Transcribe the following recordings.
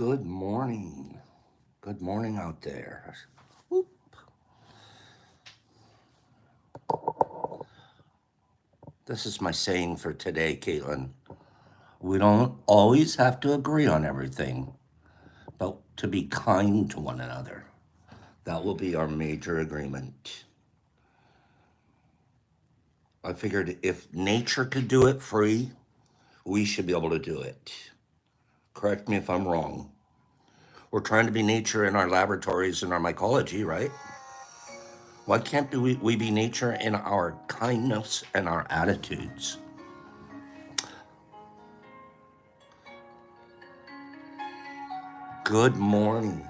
Good morning. Good morning out there. Whoop. This is my saying for today, Caitlin. We don't always have to agree on everything, but to be kind to one another. That will be our major agreement. I figured if nature could do it free, we should be able to do it. Correct me if I'm wrong. We're trying to be nature in our laboratories and our mycology, right? Why can't we be nature in our kindness and our attitudes? Good morning.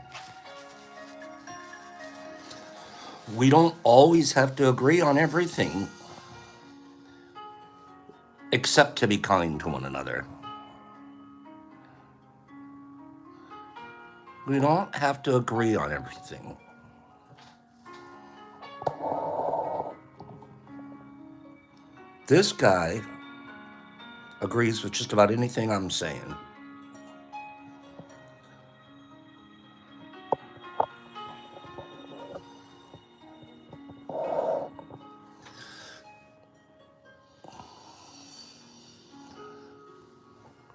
We don't always have to agree on everything, except to be kind to one another. We don't have to agree on everything. This guy agrees with just about anything I'm saying.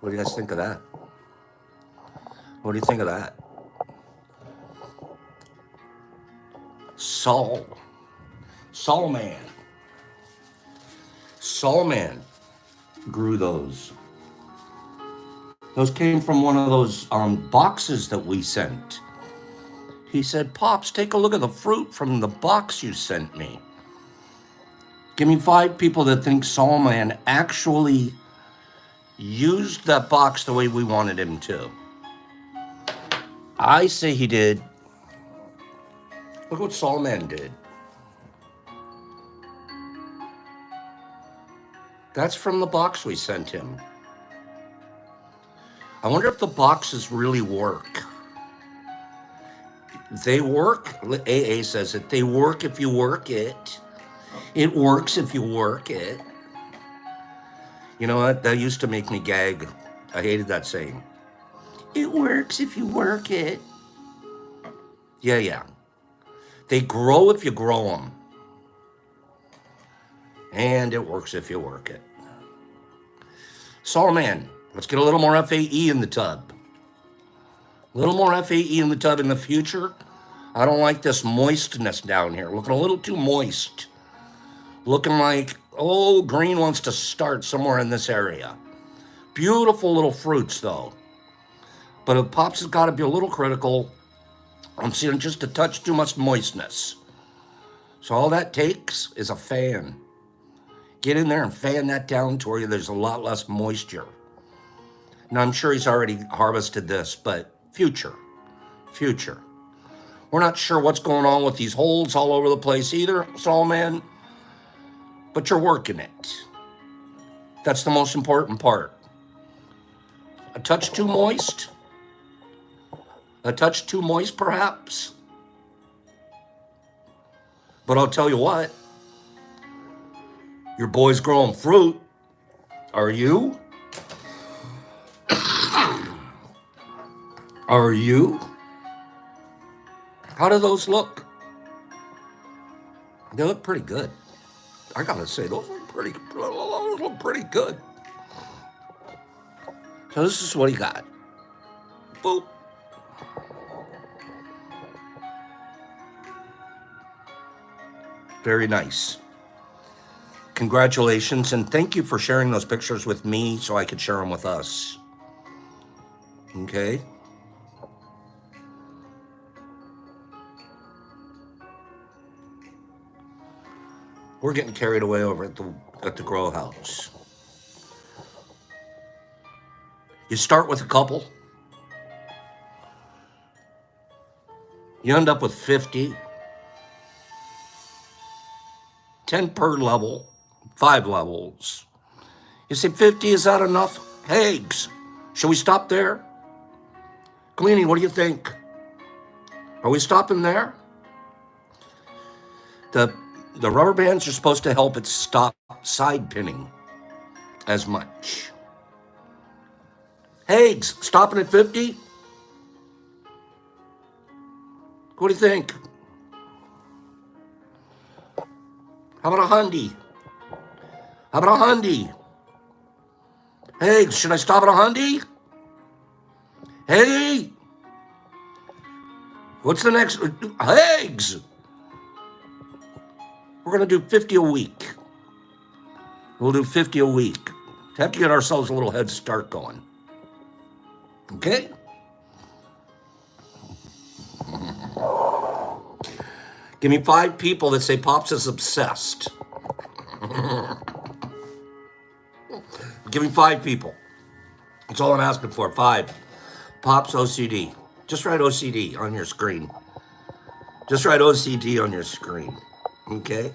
What do you guys think of that? What do you think of that? Saul. Saul man. Saul man grew those. Those came from one of those boxes that we sent. He said, Pops, take a look at the fruit from the box you sent me. Give me 5 people that think Saul man actually used that box the way we wanted him to. I say he did. Look what Saul man did. That's from the box we sent him. I wonder if the boxes really work. They work. AA says it. They work if you work it. It works if you work it. You know what? That used to make me gag. I hated that saying. It works if you work it. Yeah. They grow if you grow them. And it works if you work it. Saul man, let's get a little more FAE in the tub. A little more FAE in the tub in the future. I don't like this moistness down here. Looking a little too moist. Looking like, green wants to start somewhere in this area. Beautiful little fruits, though. But if Pops has got to be a little critical, I'm seeing just a touch too much moistness. So all that takes is a fan. Get in there and fan that down to where there's a lot less moisture. Now, I'm sure he's already harvested this, but future. We're not sure what's going on with these holes all over the place either, Saul man, but you're working it. That's the most important part. A touch too moist? A touch too moist, perhaps? But I'll tell you what, your boy's growing fruit. Are you? Are you? How do those look? They look pretty good. I gotta say, those look pretty good. So this is what he got. Boop. Very nice. Congratulations, and thank you for sharing those pictures with me so I could share them with us. Okay? We're getting carried away over at the grow house. You start with a couple. You end up with 50. 10 per level. 5 levels. You say 50, is that enough? Hags, should we stop there? Cleaning, what do you think? Are we stopping there? The rubber bands are supposed to help it stop side pinning as much. Hags, stopping at 50? What do you think? How about a hundy? How about a hundy? Hey, should I stop at a hundy? Hey, what's the next? Eggs. We're going to do 50 a week. We'll do 50 a week. Have to get ourselves a little head start going. Okay? Give me 5 people that say Pops is obsessed. Give me 5 people. That's all I'm asking for. 5. Pops OCD. Just write OCD on your screen. Just write OCD on your screen. Okay?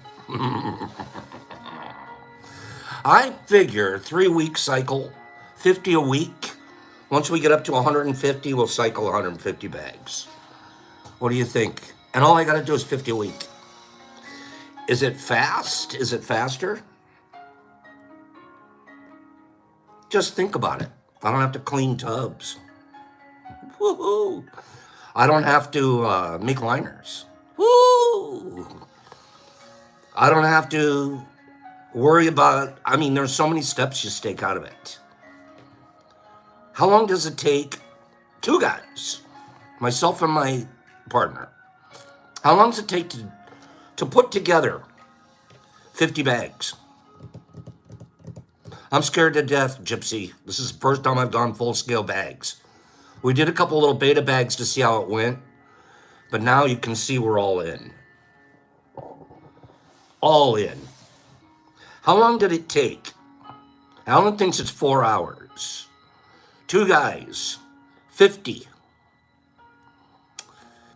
I figure 3-week cycle, 50 a week. Once we get up to 150, we'll cycle 150 bags. What do you think? And all I got to do is 50 a week. Is it fast? Is it faster? Just think about it. I don't have to clean tubs. Woohoo! I don't have to make liners. Woo! I don't have to worry about, there's so many steps you take out of it. How long does it take 2 guys, myself and my partner, how long does it take to put together 50 bags? I'm scared to death, Gypsy. This is the first time I've done full-scale bags. We did a couple little beta bags to see how it went, but now you can see we're all in. All in. How long did it take? Alan thinks it's 4 hours. 2 guys, 50.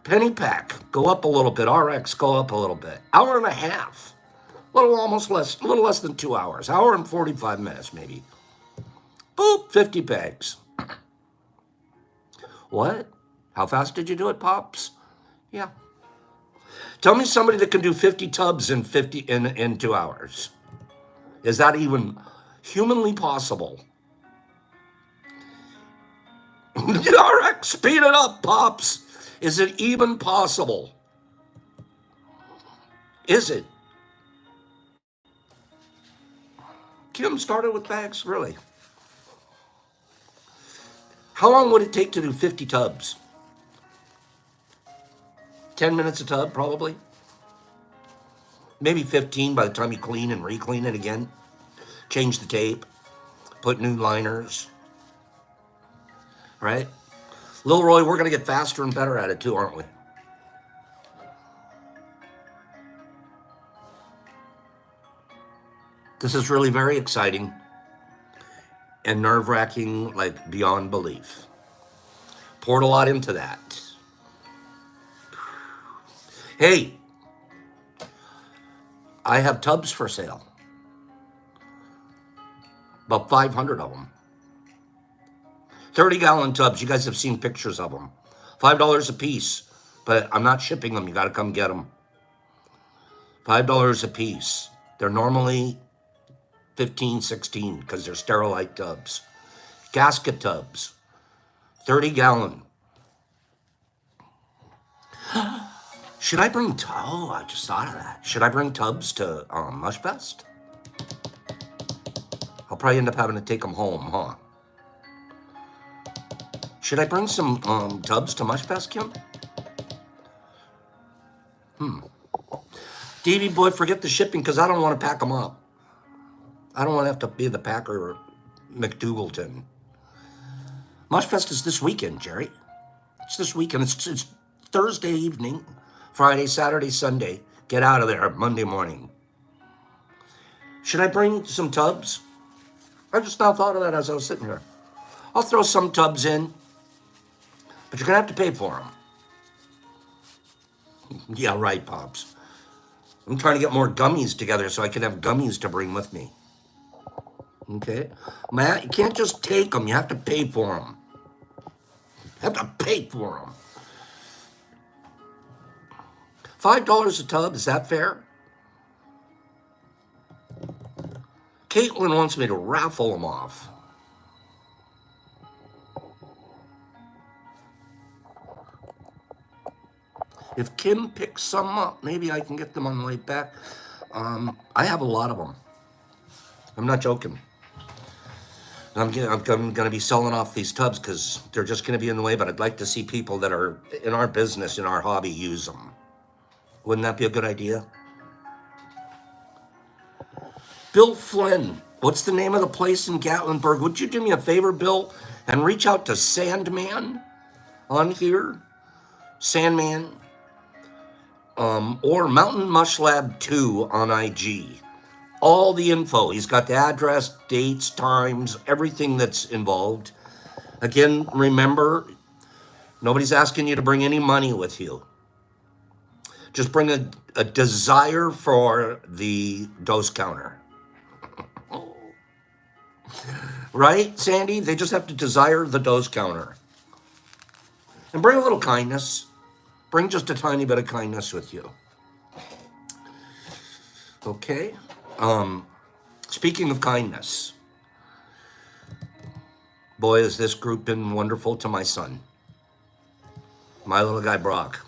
Penny pack, go up a little bit. RX, go up a little bit. Hour and a half. A little less than 2 hours. Hour and 45 minutes, maybe. Boop, 50 bags. What? How fast did you do it, Pops? Yeah. Tell me somebody that can do 50 tubs in 2 hours. Is that even humanly possible? RX, speed it up, Pops. Is it even possible? Is it? Kim started with bags, really. How long would it take to do 50 tubs? 10 minutes a tub, probably. Maybe 15 by the time you clean and re-clean it again. Change the tape. Put new liners. Right? Lil Roy, we're going to get faster and better at it too, aren't we? This is really very exciting and nerve-wracking, like beyond belief. Poured a lot into that. Hey, I have tubs for sale. About 500 of them. 30-gallon tubs. You guys have seen pictures of them. $5 a piece, but I'm not shipping them. You got to come get them. $5 a piece. They're normally 15, 16 because they're Sterilite tubs. Gasket tubs. 30-gallon. Should I bring, I just thought of that. Should I bring tubs to Mush Fest? I'll probably end up having to take them home, huh? Should I bring some tubs to Mush Fest, Kim? Davey boy, forget the shipping because I don't want to pack them up. I don't want to have to be the packer McDougalton. Mush Fest is this weekend, Jerry. It's this weekend. It's Thursday evening, Friday, Saturday, Sunday. Get out of there Monday morning. Should I bring some tubs? I just now thought of that as I was sitting here. I'll throw some tubs in, but you're going to have to pay for them. Yeah, right, Pops. I'm trying to get more gummies together so I can have gummies to bring with me. Okay? Matt, you can't just take them. You have to pay for them. You have to pay for them. $5 a tub, is that fair? Caitlin wants me to raffle them off. If Kim picks some up, maybe I can get them on the way back. I have a lot of them. I'm not joking. I'm going to be selling off these tubs because they're just going to be in the way, but I'd like to see people that are in our business, in our hobby, use them. Wouldn't that be a good idea? Bill Flynn, what's the name of the place in Gatlinburg? Would you do me a favor, Bill, and reach out to Sandman on here? Sandman. Or Mountain Mush Lab 2 on IG. All the info. He's got the address, dates, times, everything that's involved. Again, remember, nobody's asking you to bring any money with you. Just bring a desire for the dose counter. Right, Sandy? They just have to desire the dose counter. And bring a little kindness. Bring just a tiny bit of kindness with you. Okay? Speaking of kindness, boy, has this group been wonderful to my son. My little guy, Brock.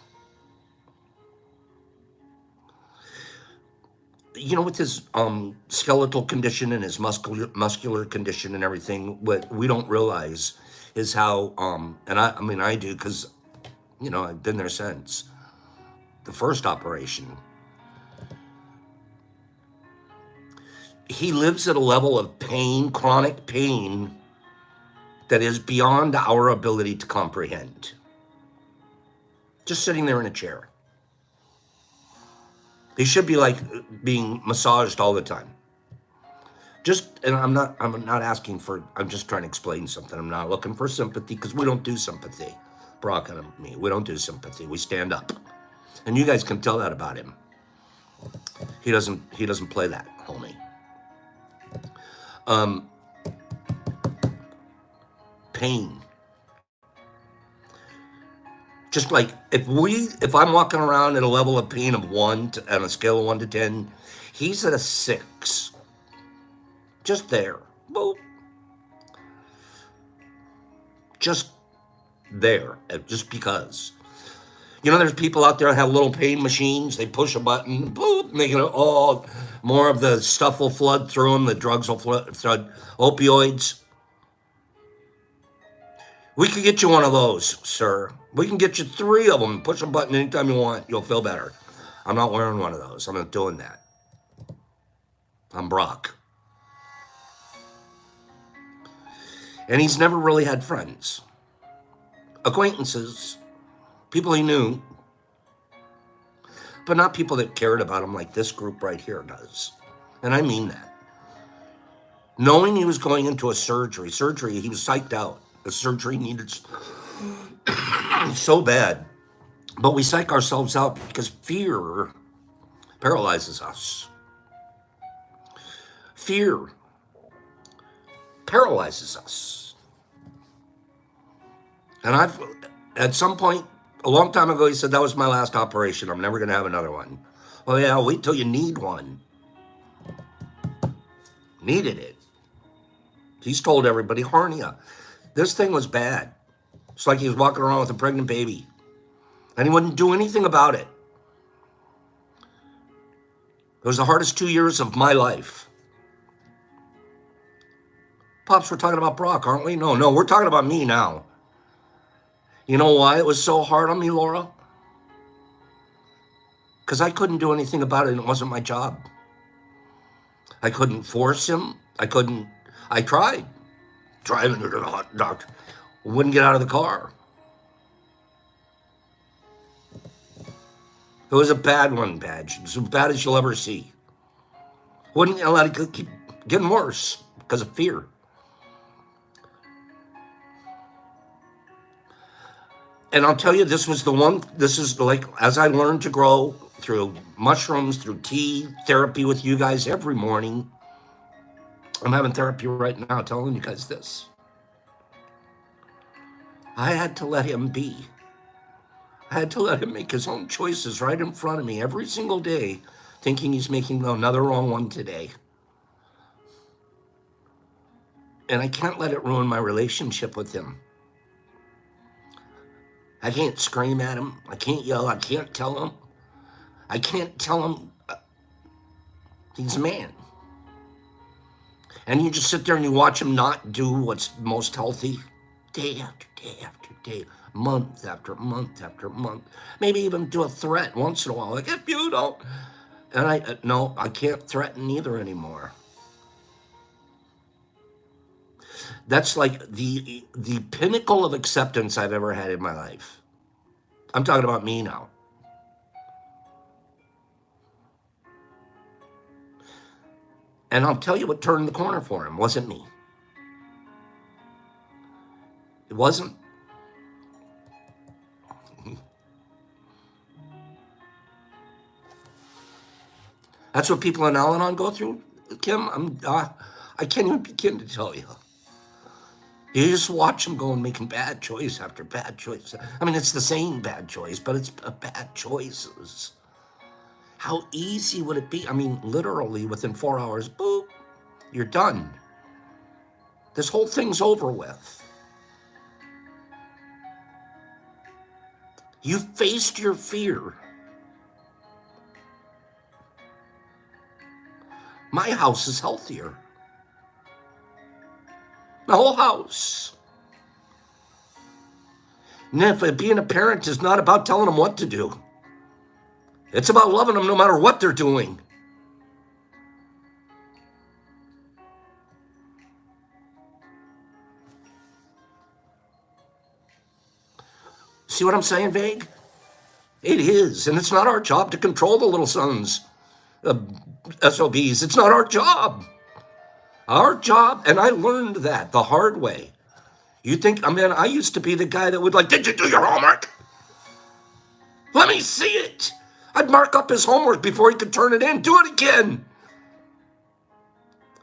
You know, with his skeletal condition and his muscular condition and everything, what we don't realize is how, and I mean, I do because, you know, I've been there since the first operation. He lives at a level of pain, chronic pain, that is beyond our ability to comprehend. Just sitting there in a chair. He should be like being massaged all the time. And I'm not asking for, I'm just trying to explain something. I'm not looking for sympathy because we don't do sympathy. Brock and me, we don't do sympathy. We stand up. And you guys can tell that about him. He doesn't play that, homie. Pain. Just like if I'm walking around at a level of pain of 1 on a scale of 1 to 10, he's at a 6. Just there. Boop. Just there. Just because. You know, there's people out there that have little pain machines. They push a button, boop, and they get more of the stuff will flood through them. The drugs will flood. Opioids. We could get you one of those, sir. We can get you 3 of them. Push a button anytime you want. You'll feel better. I'm not wearing one of those. I'm not doing that. I'm Brock. And he's never really had friends. Acquaintances. People he knew. But not people that cared about him like this group right here does. And I mean that. Knowing he was going into a surgery, he was psyched out. The surgery needed so bad. But we psych ourselves out because fear paralyzes us. Fear paralyzes us. And at some point, a long time ago, he said, that was my last operation. I'm never going to have another one. Well, yeah, wait till you need one. Needed it. He's told everybody, hernia. This thing was bad. It's like he was walking around with a pregnant baby. And he wouldn't do anything about it. It was the hardest 2 years of my life. Pops, we're talking about Brock, aren't we? No, we're talking about me now. You know why it was so hard on me, Laura? Because I couldn't do anything about it and it wasn't my job. I couldn't force him. I tried. Driving to the hot doctor. Wouldn't get out of the car. It was a bad one, Badge. It was as bad as you'll ever see. Wouldn't let it keep getting worse because of fear. And I'll tell you, this is like, as I learned to grow through mushrooms, through tea, therapy with you guys every morning. I'm having therapy right now telling you guys this. I had to let him be. I had to let him make his own choices right in front of me every single day, thinking he's making another wrong one today. And I can't let it ruin my relationship with him. I can't scream at him. I can't yell. I can't tell him. I can't tell him he's a man. And you just sit there and you watch him not do what's most healthy day after day after day, month after month after month. Maybe even do a threat once in a while, like, if you don't. And no, I can't threaten either anymore. That's like the pinnacle of acceptance I've ever had in my life. I'm talking about me now. And I'll tell you what turned the corner for him. It wasn't me. It wasn't. That's what people in Al-Anon go through, Kim. I can't even begin to tell you. You just watch them go and making bad choice after bad choice. I mean, it's the same bad choice, but it's bad choices. How easy would it be? I mean, literally within 4 hours, boop, you're done. This whole thing's over with. You faced your fear. My house is healthier. The whole house. And if being a parent is not about telling them what to do, it's about loving them no matter what they're doing. See what I'm saying, Vague? It is, and it's not our job to control the little sons, SOBs. It's not our job. Our job, and I learned that the hard way. You think, I used to be the guy that would like, did you do your homework? Let me see it. I'd mark up his homework before he could turn it in. Do it again.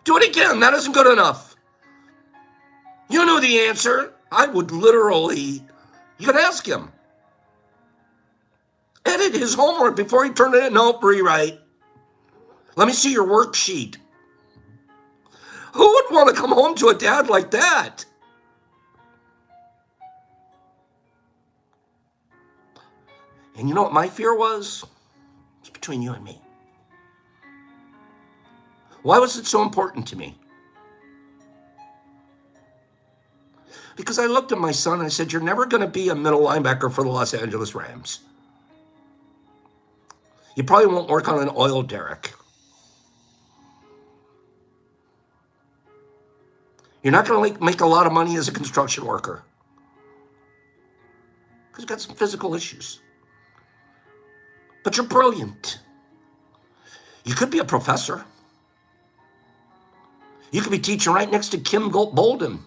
Do it again. That isn't good enough. You knew the answer. I would literally, you could ask him. Edit his homework before he turned it in. Nope, rewrite. Let me see your worksheet. Who would want to come home to a dad like that? And you know what my fear was? It's between you and me. Why was it so important to me? Because I looked at my son and I said, you're never going to be a middle linebacker for the Los Angeles Rams. You probably won't work on an oil derrick. You're not going to make a lot of money as a construction worker. Because you've got some physical issues. But you're brilliant. You could be a professor. You could be teaching right next to Kim Bolden.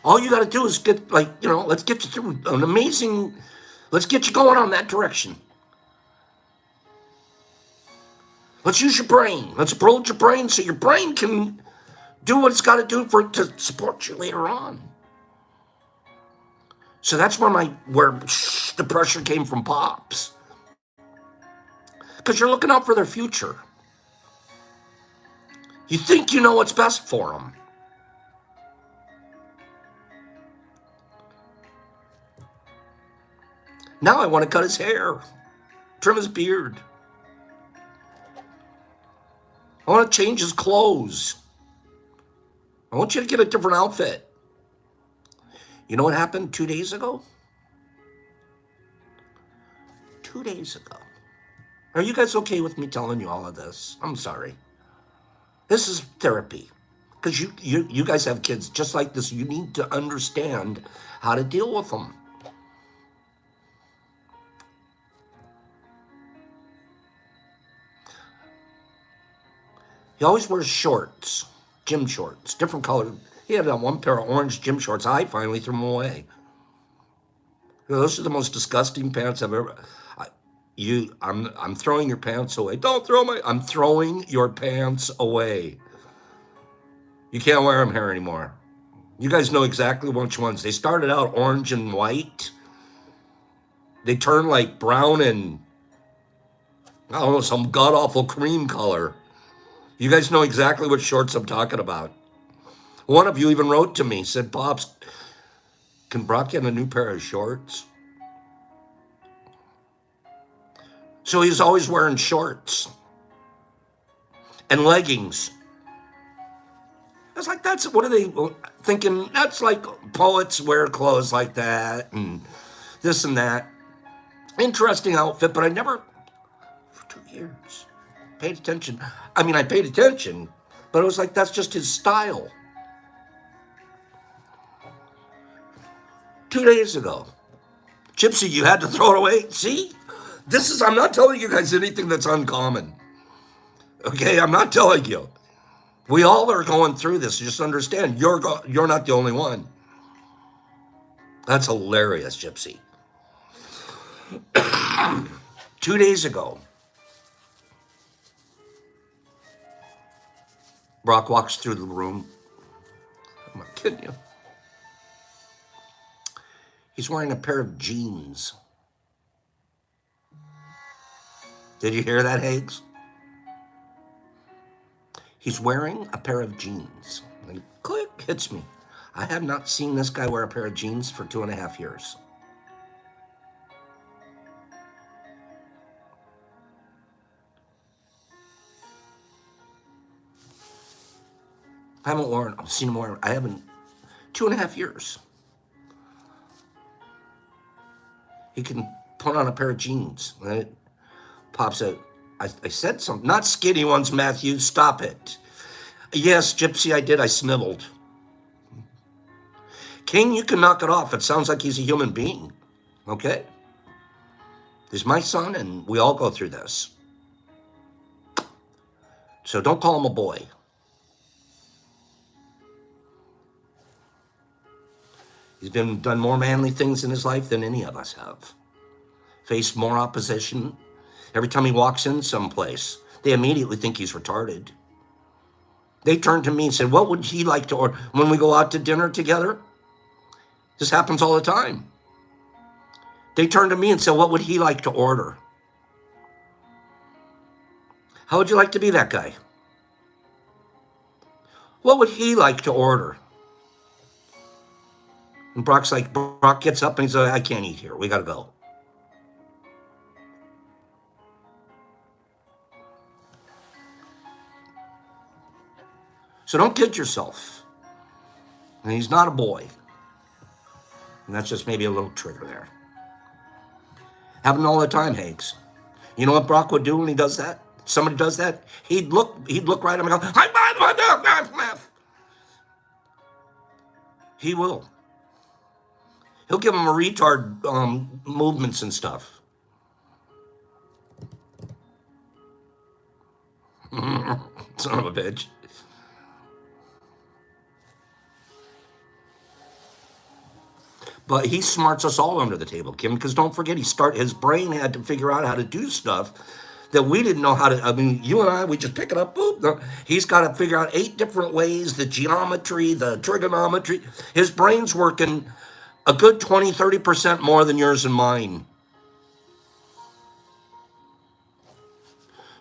All you got to do is get, let's get you through an amazing, let's get you going on that direction. Let's use your brain. Let's build your brain so your brain can do what it's got to do to support you later on. So that's where the pressure came from Pops. Because you're looking out for their future. You think you know what's best for them. Now I want to cut his hair, trim his beard. I want to change his clothes. I want you to get a different outfit. You know what happened 2 days ago? 2 days ago. Are you guys okay with me telling you all of this? I'm sorry. This is therapy. Because you guys have kids just like this. You need to understand how to deal with them. He always wears shorts, gym shorts, different color. He had that one pair of orange gym shorts. I finally threw them away. Those are the most disgusting pants I've ever. I'm throwing your pants away. Don't throw my. I'm throwing your pants away. You can't wear them here anymore. You guys know exactly which ones. They started out orange and white. They turned like brown and I don't know, some god awful cream color. You guys know exactly what shorts I'm talking about. One of you even wrote to me, said, Pops, can Brock get a new pair of shorts? So he's always wearing shorts and leggings. I was like, what are they thinking? That's like poets wear clothes like that and this and that. Interesting outfit, but I never, for 2 years, paid attention. I mean, I paid attention, but it was like, that's just his style. 2 days ago, Gypsy, you had to throw it away. See, I'm not telling you guys anything that's uncommon. Okay, I'm not telling you. We all are going through this. Just understand, you're not the only one. That's hilarious, Gypsy. 2 days ago, Brock walks through the room. I'm not kidding you. He's wearing a pair of jeans. Did you hear that, Higgs? He's wearing a pair of jeans. And click, hits me. I have not seen this guy wear a pair of jeans for 2.5 years. I've seen him wear, I haven't, 2.5 years. He can put on a pair of jeans, right? Pops out. I said something, not skinny ones, Matthew, stop it. Yes, Gypsy, I did, I sniveled. King, you can knock it off. It sounds like he's a human being, okay? He's my son, and we all go through this. So don't call him a boy. He's done more manly things in his life than any of us have. Faced more opposition. Every time he walks in someplace, they immediately think he's retarded. They turn to me and said, what would he like to order when we go out to dinner together? This happens all the time. They turn to me and say, what would he like to order? How would you like to be that guy? What would he like to order? And Brock gets up and he's like, I can't eat here. We got to go. So don't kid yourself. And he's not a boy. And that's just maybe a little trigger there. Happen all the time, Hanks. You know what Brock would do when he does that? Somebody does that? He'd look right at him and go, he will. He'll give him a retard movements and stuff. Son of a bitch. But he smarts us all under the table, Kim, because don't forget, his brain had to figure out how to do stuff that we didn't know how to. I mean, you and I, we just pick it up, boop. No, he's got to figure out 8 different ways, the geometry, the trigonometry. His brain's working a good 20, 30% more than yours and mine.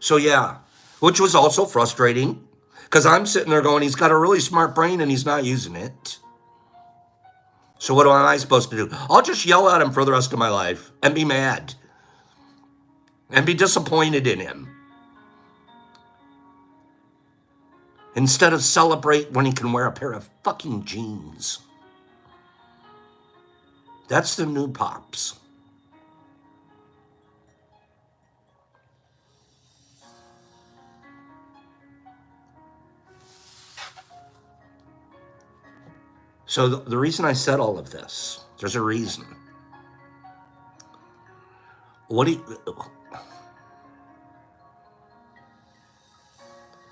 So yeah, which was also frustrating because I'm sitting there going, he's got a really smart brain and he's not using it. So what am I supposed to do? I'll just yell at him for the rest of my life and be mad and be disappointed in him instead of celebrate when he can wear a pair of fucking jeans. That's the new Pops. So the reason I said all of this, there's a reason.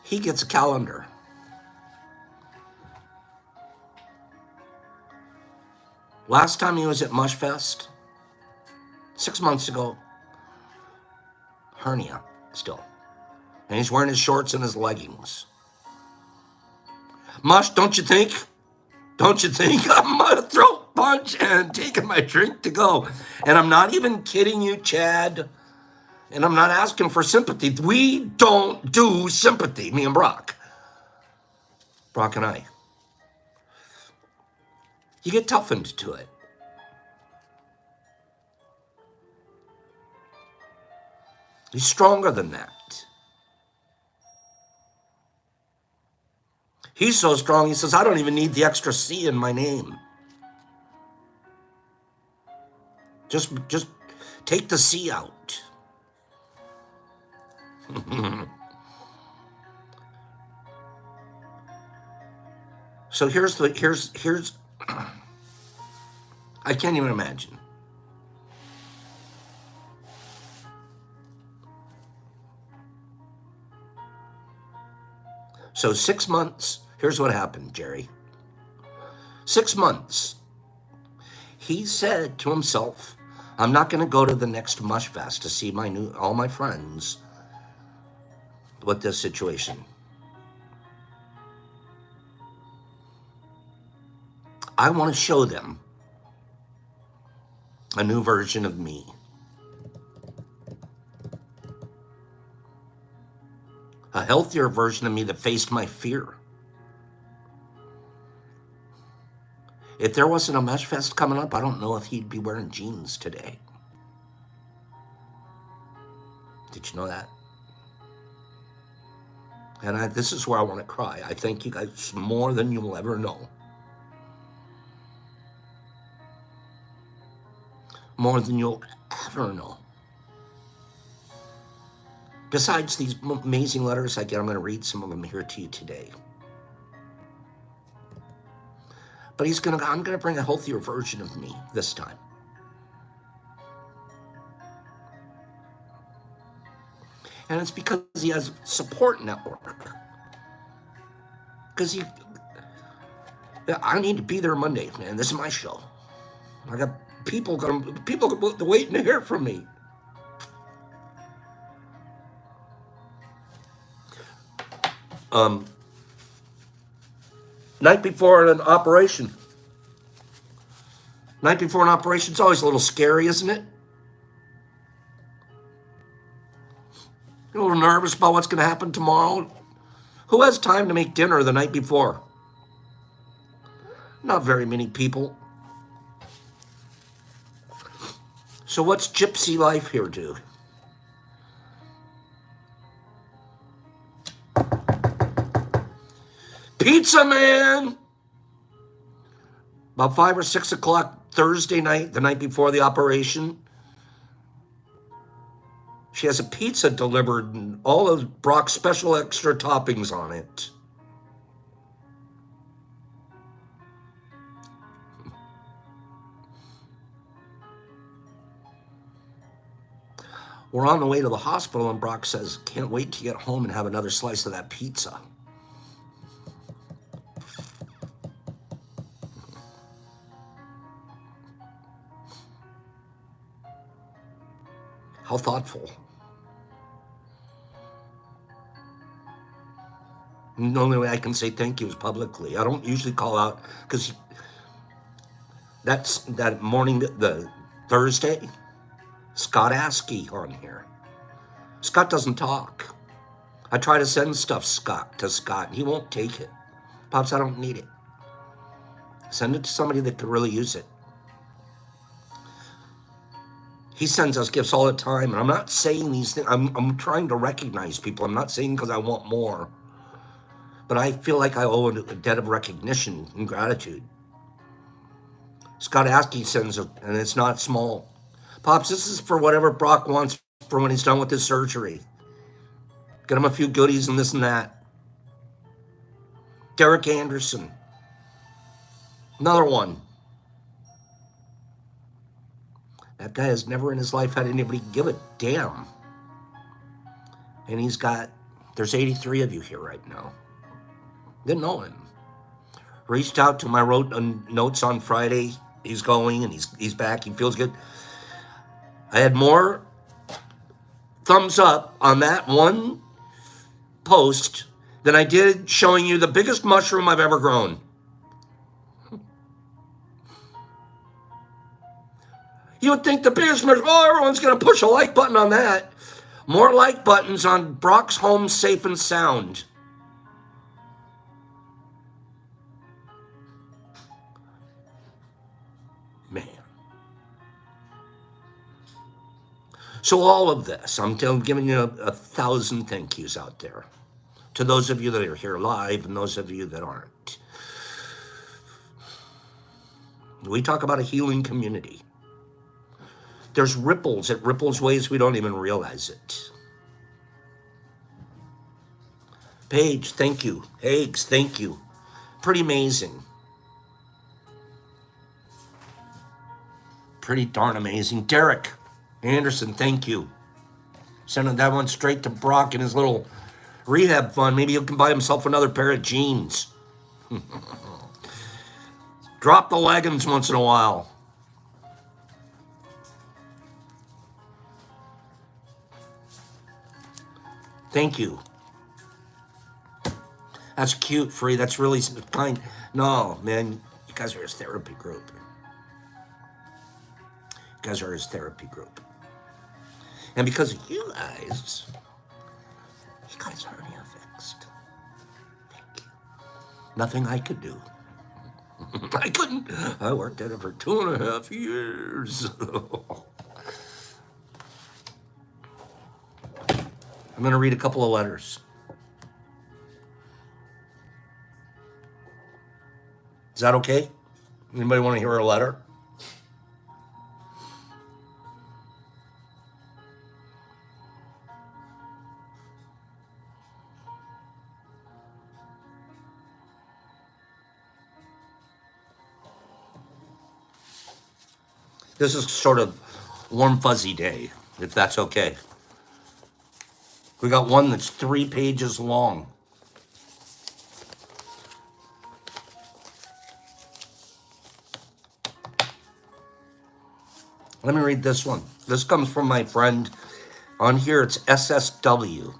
He gets a calendar. Last time he was at Mush Fest, 6 months ago, hernia still. And he's wearing his shorts and his leggings. Mush, don't you think? Don't you think I'm going to throw a punch and taking my drink to go? And I'm not even kidding you, Chad. And I'm not asking for sympathy. We don't do sympathy, me and Brock. Brock and I. You get toughened to it. He's stronger than that. He's so strong, he says, I don't even need the extra C in my name. Just take the C out. So here's I can't even imagine. So 6 months, here's what happened, Jerry. 6 months. He said to himself, I'm not going to go to the next Mush Fest to see all my friends with this situation. I want to show them a new version of me. A healthier version of me that faced my fear. If there wasn't a Mush Fest coming up, I don't know if he'd be wearing jeans today. Did you know that? And this is where I want to cry. I thank you guys more than you will ever know. More than you'll ever know. Besides these amazing letters I get, I'm going to read some of them here to you today. But I'm going to bring a healthier version of me this time. And it's because he has a support network. Because I need to be there Monday, man. This is my show. I got people waiting to hear from me. Night before an operation. Night before an operation, it's always a little scary, isn't it? You're a little nervous about what's going to happen tomorrow. Who has time to make dinner the night before? Not very many people. So what's gypsy life here do? Pizza man! About 5 or 6 o'clock Thursday night, the night before the operation, she has a pizza delivered and all of Brock's special extra toppings on it. We're on the way to the hospital and Brock says, can't wait to get home and have another slice of that pizza. How thoughtful. The only way I can say thank you is publicly. I don't usually call out because that's that morning, the Thursday, Scott Askey on here. Scott doesn't talk. I try to send stuff to Scott, and he won't take it. Pops, I don't need it. Send it to somebody that could really use it. He sends us gifts all the time, and I'm not saying these things. I'm trying to recognize people. I'm not saying because I want more. But I feel like I owe a debt of recognition and gratitude. Scott Askey sends it, and it's not small. Pops, this is for whatever Brock wants for when he's done with his surgery. Get him a few goodies and this and that. Derek Anderson. Another one. That guy has never in his life had anybody give a damn. And there's 83 of you here right now. Didn't know him. Reached out to him. I wrote notes on Friday. He's going and he's back. He feels good. I had more thumbs up on that one post than I did showing you the biggest mushroom I've ever grown. You would think the biggest mushroom, everyone's going to push a like button on that. More like buttons on Brock's home safe and sound. Man. So all of this, I'm giving you a thousand thank yous out there. To those of you that are here live and those of you that aren't. We talk about a healing community. There's ripples. It ripples ways we don't even realize it. Paige, thank you. Hags, thank you. Pretty amazing. Pretty darn amazing. Derek Anderson, thank you. Sending that one straight to Brock in his little rehab fund. Maybe he can buy himself another pair of jeans. Drop the leggings once in a while. Thank you. That's cute, Free. That's really kind. No, man, you guys are his therapy group. You guys are his therapy group. And because of you guys are already fixed. Thank you. Nothing I could do. I couldn't. I worked at it for 2.5 years. I'm going to read a couple of letters. Is that okay? Anybody want to hear a letter? This is sort of warm fuzzy day, if that's okay. We got one that's 3 pages long. Let me read this one. This comes from my friend. On here, it's SSW.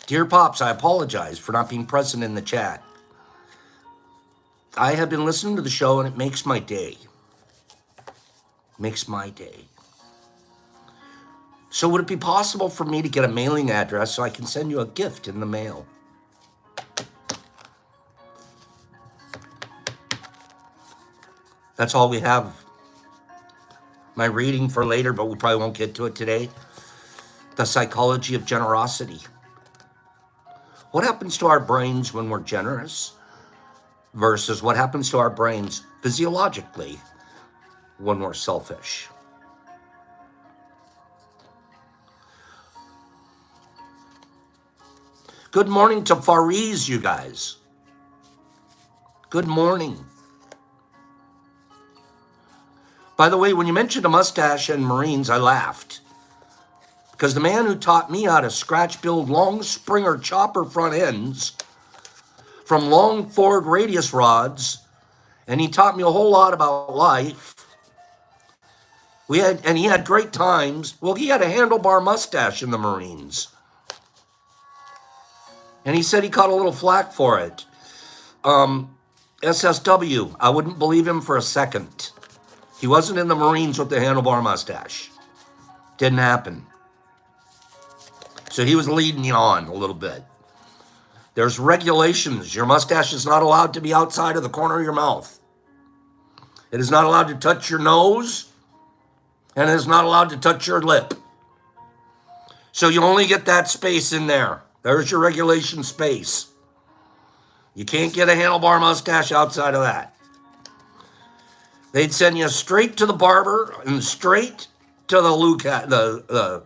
Dear Pops, I apologize for not being present in the chat. I have been listening to the show, and it makes my day. Makes my day. So would it be possible for me to get a mailing address so I can send you a gift in the mail? That's all we have. My reading for later, but we probably won't get to it today. The psychology of generosity. What happens to our brains when we're generous versus what happens to our brains physiologically when we're selfish? Good morning to Fariz, you guys. Good morning. By the way, when you mentioned a mustache and Marines, I laughed. Because the man who taught me how to scratch build long Springer chopper front ends from long Ford radius rods, and he taught me a whole lot about life. He had great times. Well, he had a handlebar mustache in the Marines. And he said he caught a little flack for it. SSW, I wouldn't believe him for a second. He wasn't in the Marines with the handlebar mustache. Didn't happen. So he was leading you on a little bit. There's regulations. Your mustache is not allowed to be outside of the corner of your mouth. It is not allowed to touch your nose, and it is not allowed to touch your lip. So you only get that space in there. There's your regulation space. You can't get a handlebar mustache outside of that. They'd send you straight to the barber and straight to the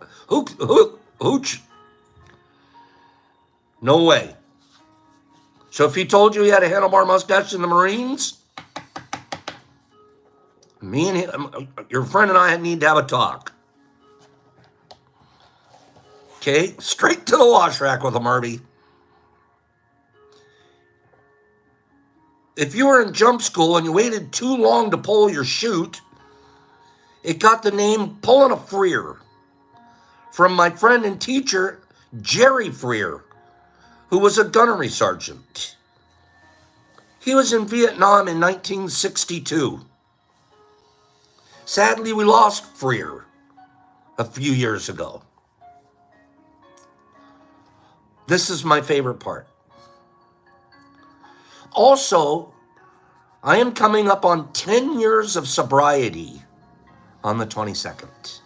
hooch. No way. So if he told you he had a handlebar mustache in the Marines, me and him, your friend and I need to have a talk. Okay, straight to the wash rack with him, Arby. If you were in jump school and you waited too long to pull your chute, it got the name Pulling a Freer from my friend and teacher, Jerry Freer, who was a gunnery sergeant. He was in Vietnam in 1962. Sadly, we lost Freer a few years ago. This is my favorite part. Also, I am coming up on 10 years of sobriety on the 22nd.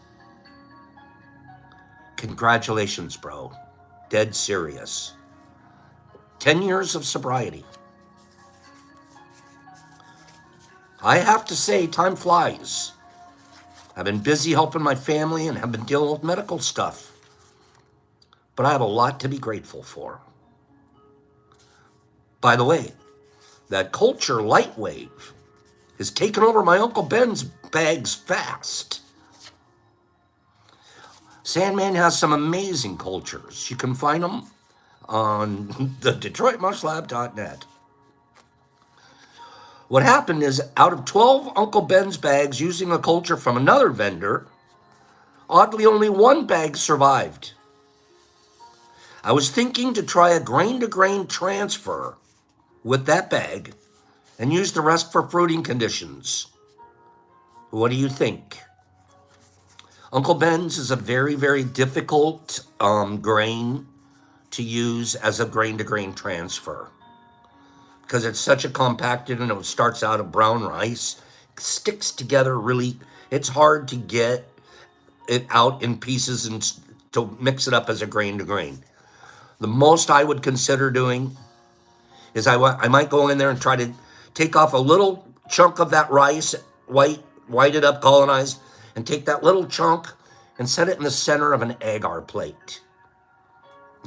Congratulations, bro. Dead serious. 10 years of sobriety. I have to say, time flies. I've been busy helping my family and have been dealing with medical stuff. But I have a lot to be grateful for. By the way, that culture light wave has taken over my Uncle Ben's bags fast. Sandman has some amazing cultures. You can find them on the DetroitMushLab.net. What happened is, out of 12 Uncle Ben's bags using a culture from another vendor, oddly only one bag survived. I was thinking to try a grain-to-grain transfer with that bag and use the rest for fruiting conditions. What do you think? Uncle Ben's is a very, very difficult grain to use as a grain-to-grain transfer, because it's such a compacted, and it starts out of brown rice, sticks together really. It's hard to get it out in pieces and to mix it up as a grain to grain. The most I would consider doing is I might go in there and try to take off a little chunk of that rice, whited up, colonized, and take that little chunk and set it in the center of an agar plate.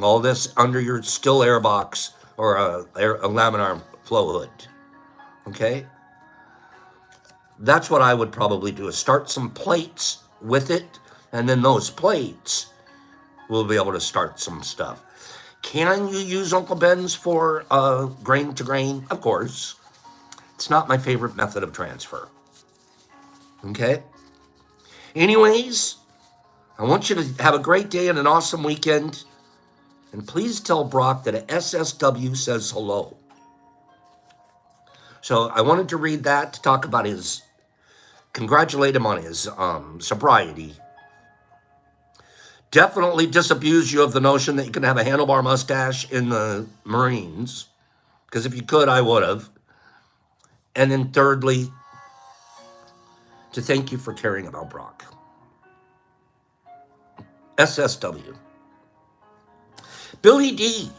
All this under your still air box or a laminar flow hood. Okay? That's what I would probably do, is start some plates with it, and then those plates will be able to start some stuff. Can you use Uncle Ben's for grain to grain? Of course. It's not my favorite method of transfer. Okay? Anyways, I want you to have a great day and an awesome weekend. And please tell Brock that a SSW says hello. So I wanted to read that to talk about congratulate him on his sobriety. Definitely disabuse you of the notion that you can have a handlebar mustache in the Marines, because if you could, I would have. And then thirdly, to thank you for caring about Brock. SSW. Billy D.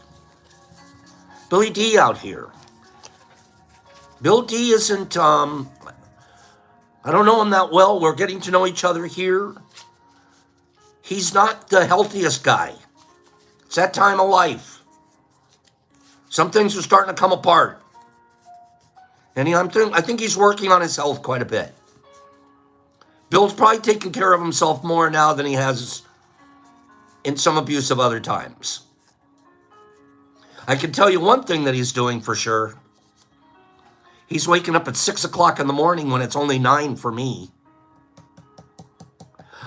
Billy D out here. Bill D isn't, I don't know him that well. We're getting to know each other here. He's not the healthiest guy. It's that time of life. Some things are starting to come apart. And I think he's working on his health quite a bit. Bill's probably taking care of himself more now than he has in some abusive other times. I can tell you one thing that he's doing for sure. He's waking up at 6 o'clock in the morning when it's only 9 for me.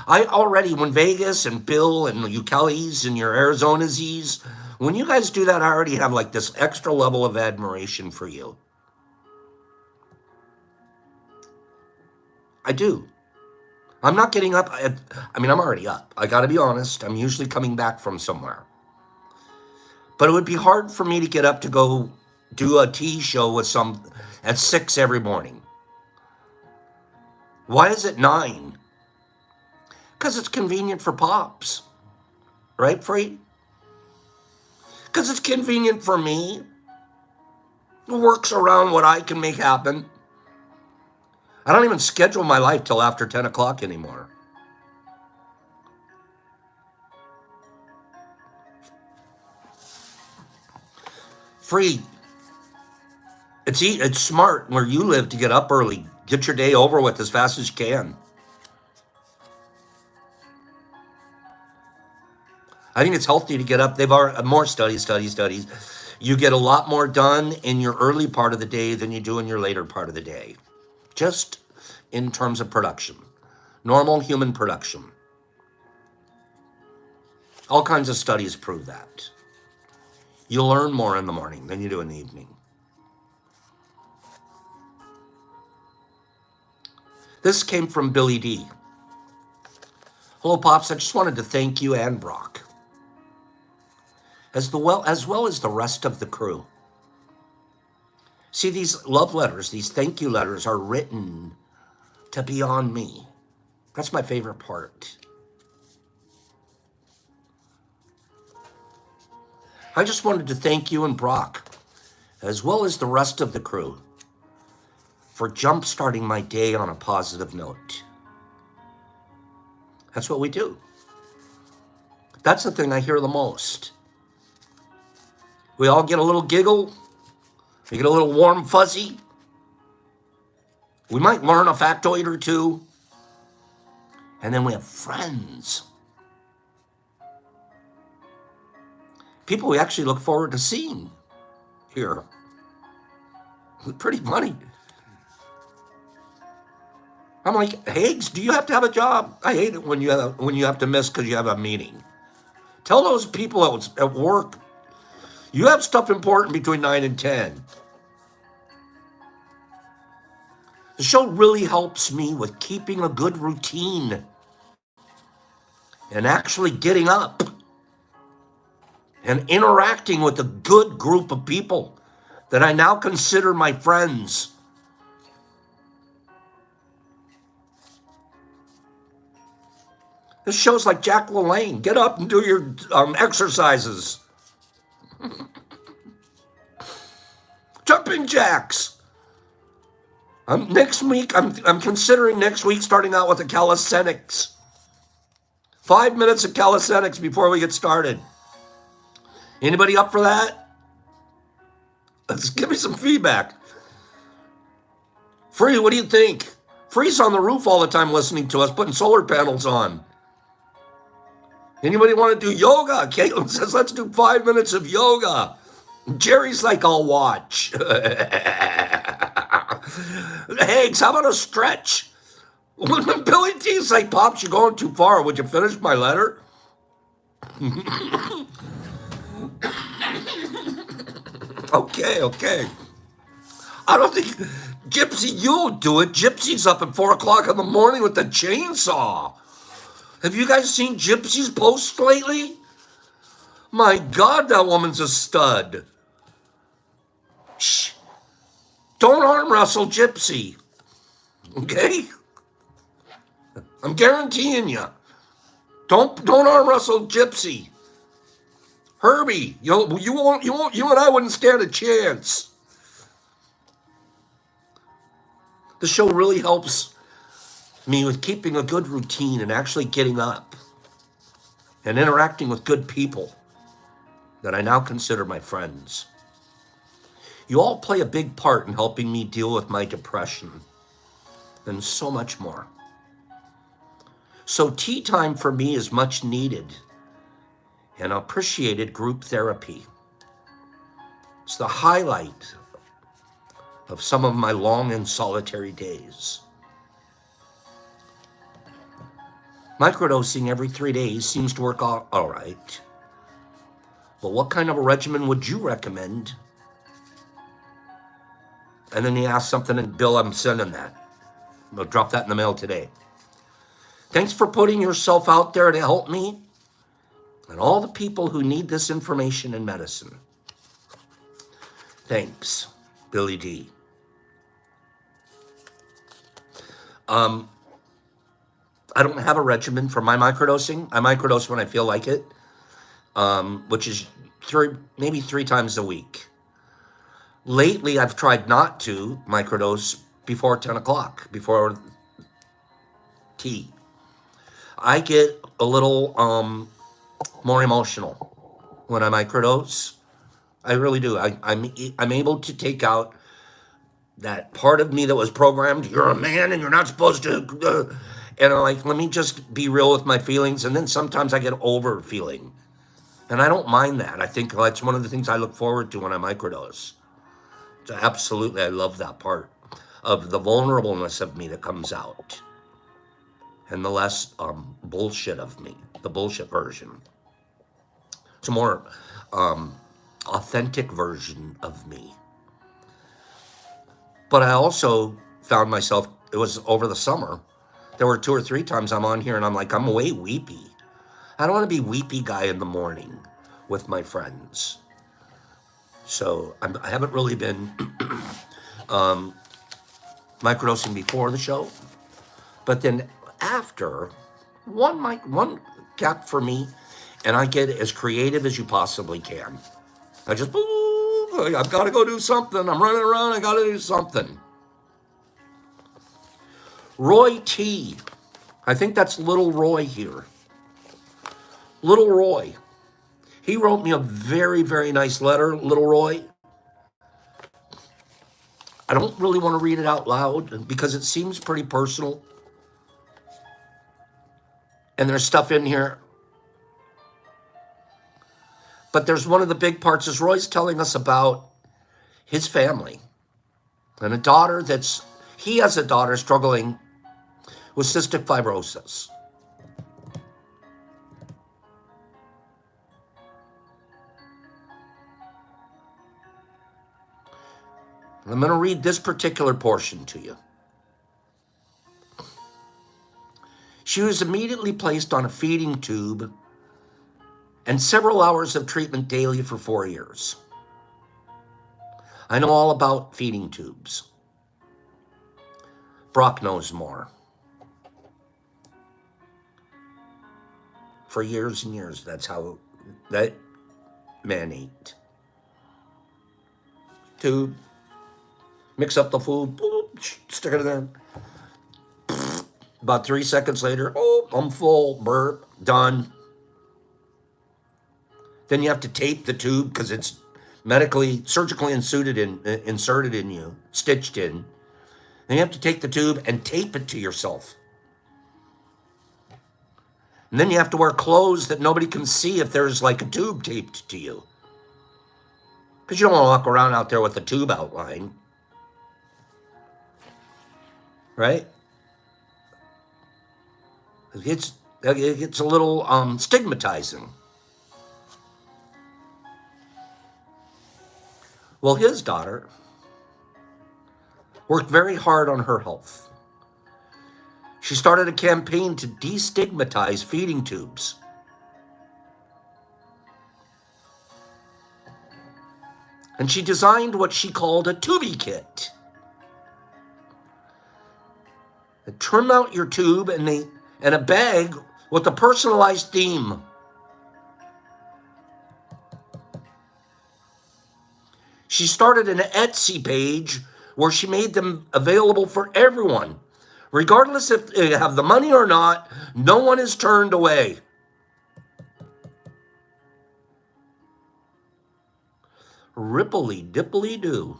When Vegas and Bill and you Kellys and your Arizonazes, when you guys do that, I already have like this extra level of admiration for you. I do. I'm not getting up. I'm already up. I got to be honest. I'm usually coming back from somewhere. But it would be hard for me to get up to go do a tea show at 6 every morning. Why is it 9? Because it's convenient for Pops. Right, Free? Because it's convenient for me. It works around what I can make happen. I don't even schedule my life till after 10 o'clock anymore. Free. It's smart where you live to get up early. Get your day over with as fast as you can. I think it's healthy to get up. They've already more studies. You get a lot more done in your early part of the day than you do in your later part of the day. Just in terms of production. Normal human production. All kinds of studies prove that. You learn more in the morning than you do in the evening. This came from Billy D. Hello, Pops. I just wanted to thank you and Brock, as well as the rest of the crew. See, these love letters, these thank you letters are written to be on me. That's my favorite part. I just wanted to thank you and Brock, as well as the rest of the crew, for jump-starting my day on a positive note. That's what we do. That's the thing I hear the most. We all get a little giggle. We get a little warm fuzzy. We might learn a factoid or two. And then we have friends. People we actually look forward to seeing here. Pretty funny. I'm like, Higgs, do you have to have a job? I hate it when you have to miss because you have a meeting. Tell those people at work, you have stuff important between 9 and 10. The show really helps me with keeping a good routine and actually getting up and interacting with a good group of people that I now consider my friends. This show's like Jack LaLanne. Get up and do your exercises. Jumping jacks. Next week, I'm considering next week starting out with the calisthenics. 5 minutes of calisthenics before we get started. Anybody up for that? Let's give me some feedback. Free, what do you think? Free's on the roof all the time listening to us, putting solar panels on. Anybody want to do yoga? Caitlin says, let's do 5 minutes of yoga. Jerry's like, I'll watch. Hanks, how about a stretch? When Billy T's like, Pops, you're going too far. Would you finish my letter? Okay. I don't think, Gypsy, you'll do it. Gypsy's up at 4 o'clock in the morning with the chainsaw. Have you guys seen Gypsy's posts lately? My God, that woman's a stud. Shh. Don't arm wrestle Gypsy. Okay? I'm guaranteeing you. Don't arm wrestle Gypsy. Herbie, you and I wouldn't stand a chance. The show really helps me with keeping a good routine and actually getting up and interacting with good people that I now consider my friends. You all play a big part in helping me deal with my depression and so much more. So tea time for me is much needed and appreciated group therapy. It's the highlight of some of my long and solitary days. Microdosing every 3 days seems to work all right. But what kind of a regimen would you recommend? And then he asked something, and Bill, I'm sending that. I'll drop that in the mail today. Thanks for putting yourself out there to help me and all the people who need this information and medicine. Thanks, Billy D. I don't have a regimen for my microdosing. I microdose when I feel like it, which is maybe 3 times a week. Lately, I've tried not to microdose before 10 o'clock, before tea. I get a little more emotional when I microdose. I really do. I'm able to take out that part of me that was programmed. You're a man and you're not supposed to. And I'm like, let me just be real with my feelings. And then sometimes I get over feeling. And I don't mind that. I think that's one of the things I look forward to when I microdose. So absolutely, I love that part of the vulnerableness of me that comes out. And the less bullshit of me, the bullshit version. It's a more authentic version of me. But I also found myself, it was over the summer, there were 2 or 3 times I'm on here and I'm like, I'm way weepy. I don't want to be weepy guy in the morning with my friends. So I haven't really been microdosing before the show, but then after, one cap for me, and I get as creative as you possibly can. I just, I've got to go do something. I'm running around. I got to do something. Roy T. I think that's Little Roy here. Little Roy. He wrote me a very, very nice letter, Little Roy. I don't really want to read it out loud because it seems pretty personal. And there's stuff in here. But there's one of the big parts is Roy's telling us about his family and a daughter he has a daughter struggling with cystic fibrosis. I'm going to read this particular portion to you. She was immediately placed on a feeding tube and several hours of treatment daily for 4 years. I know all about feeding tubes. Brock knows more. For years and years, that's how that man ate. Tube, mix up the food, boop, stick it in there. About 3 seconds later, I'm full, burp, done. Then you have to tape the tube because it's surgically inserted in you, stitched in. Then you have to take the tube and tape it to yourself. And then you have to wear clothes that nobody can see if there's like a tube taped to you. Because you don't want to walk around out there with a tube outline. Right? It gets a little stigmatizing. Well, his daughter worked very hard on her health. She started a campaign to destigmatize feeding tubes. And she designed what she called a tubie kit. They trim out your tube and a bag with a personalized theme. She started an Etsy page where she made them available for everyone. Regardless if they have the money or not, no one is turned away. Ripply dipply do.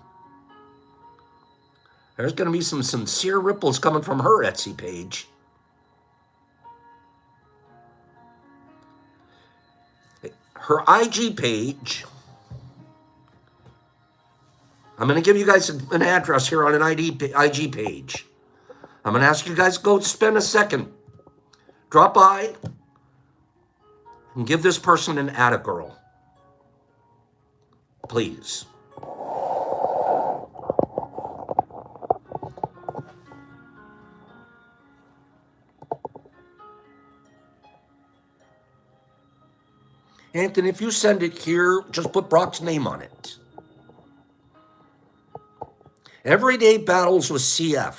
There's going to be some sincere ripples coming from her Etsy page. Her IG page. I'm going to give you guys an address here on an IG page. I'm going to ask you guys to go spend a second. Drop by and give this person an atta girl. Please. Anthony, if you send it here, just put Brock's name on it. Everyday battles with CF.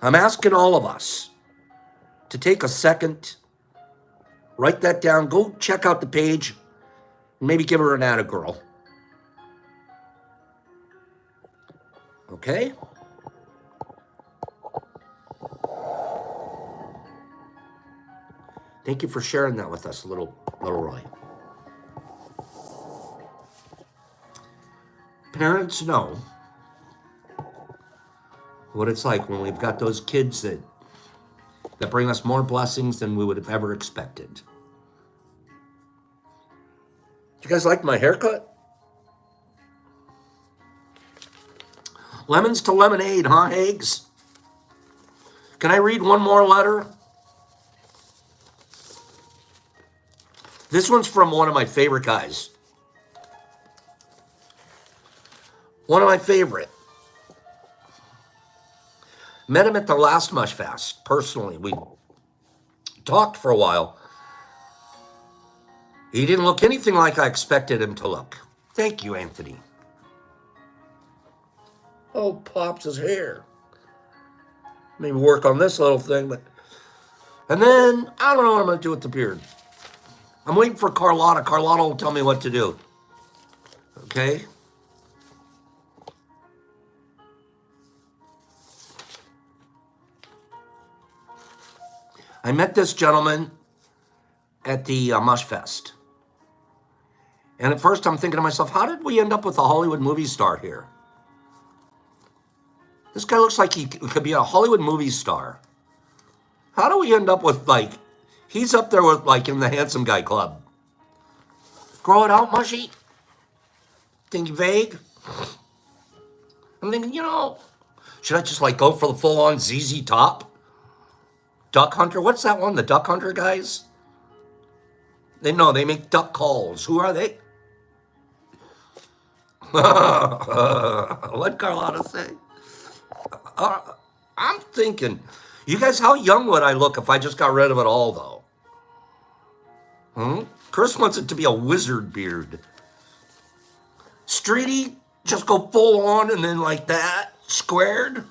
I'm asking all of us to take a second, write that down, go check out the page, and maybe give her an atta girl. Okay? Thank you for sharing that with us, little Roy. Parents know what it's like when we've got those kids that bring us more blessings than we would have ever expected. You guys like my haircut? Lemons to lemonade, huh, Hags? Can I read one more letter? This one's from one of my favorite guys. One of my favorite. Met him at the last Mush Fest, personally. We talked for a while. He didn't look anything like I expected him to look. Thank you, Anthony. Oh, Pops' hair. Maybe work on this little thing, but... And then, I don't know what I'm going to do with the beard. I'm waiting for Carlotta. Carlotta will tell me what to do. Okay? I met this gentleman at the Mush Fest. And at first I'm thinking to myself, how did we end up with a Hollywood movie star here? This guy looks like he could be a Hollywood movie star. How do we end up with, like, he's up there with, like, in the handsome guy club. Grow it out, Mushy? Think vague? I'm thinking, should I just, like, go for the full-on ZZ Top? Duck Hunter? What's that one? The Duck Hunter guys? They make duck calls. Who are they? What'd Carlotta say? I'm thinking, you guys, how young would I look if I just got rid of it all, though? Chris wants it to be a wizard beard. Streety, just go full on and then like that, squared.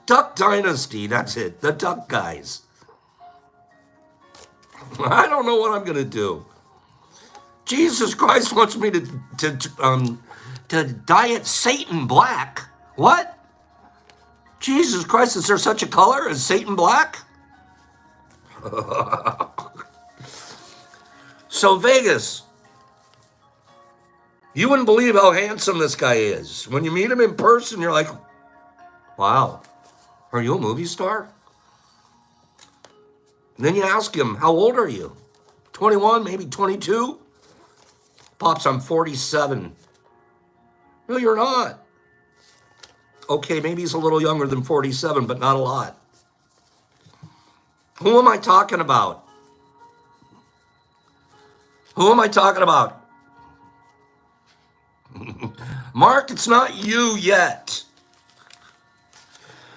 Duck Dynasty, that's it, the duck guys. I don't know what I'm going to do. Jesus Christ wants me to dye it Satan black. What? Jesus Christ, is there such a color as Satan black? So Vegas, you wouldn't believe how handsome this guy is. When you meet him in person, you're like, wow, are you a movie star? And then you ask him, how old are you? 21, maybe 22? Pops, I'm 47. No, you're not. Okay, maybe he's a little younger than 47, but not a lot. Who am I talking about? Who am I talking about? Mark, it's not you yet.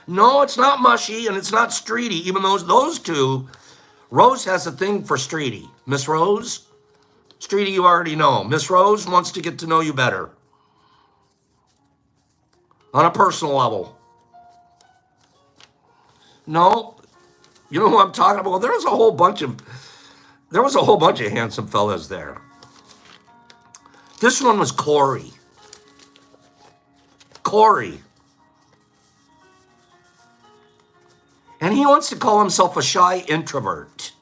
No, it's not Mushy, and it's not Streety, even though those two. Rose has a thing for Streety. Miss Rose? Streety, you already know. Miss Rose wants to get to know you better. On a personal level. No. You know who I'm talking about? Well, there was a whole bunch of handsome fellas there. This one was Corey. And he wants to call himself a shy introvert.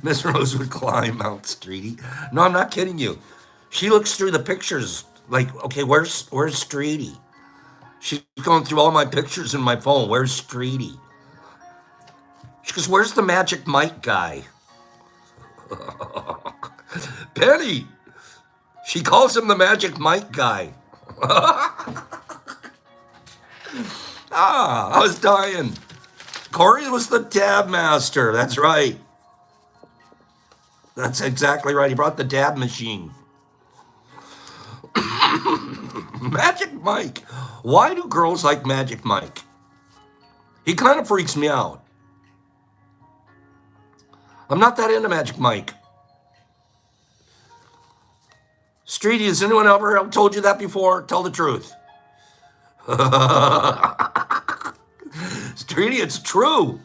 Miss Rose would climb Mount Streety. No, I'm not kidding you. She looks through the pictures like, okay, where's Streety? She's going through all my pictures in my phone. Where's Streety? She goes, where's the Magic Mike guy? Penny! She calls him the Magic Mike guy. I was dying. Corey was the dab master. That's right. That's exactly right. He brought the dab machine. Magic Mike. Why do girls like Magic Mike? He kind of freaks me out. I'm not that into Magic Mike. Streety, has anyone ever told you that before? Tell the truth. Streety, it's true.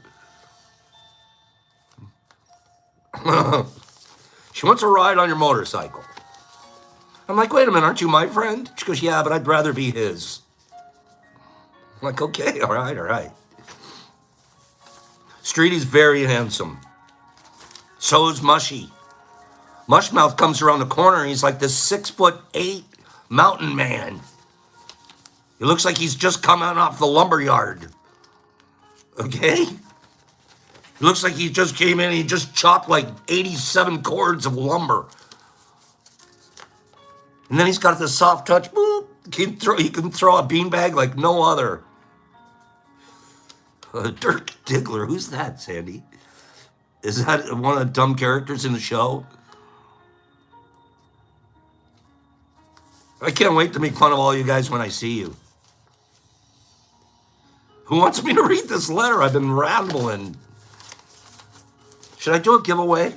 She wants a ride on your motorcycle. I'm like, wait a minute, aren't you my friend? She goes, yeah, but I'd rather be his. I'm like, okay, all right. Streety's very handsome. So's Mushy. Mushmouth comes around the corner and he's like this 6'8" mountain man. He looks like he's just come out off the lumber yard. Okay? He looks like he just came in and he just chopped like 87 cords of lumber. And then he's got this soft touch. Boop. He can throw a beanbag like no other. Dirk Diggler. Who's that, Sandy? Is that one of the dumb characters in the show? I can't wait to make fun of all you guys when I see you. Who wants me to read this letter? I've been rambling. Should I do a giveaway?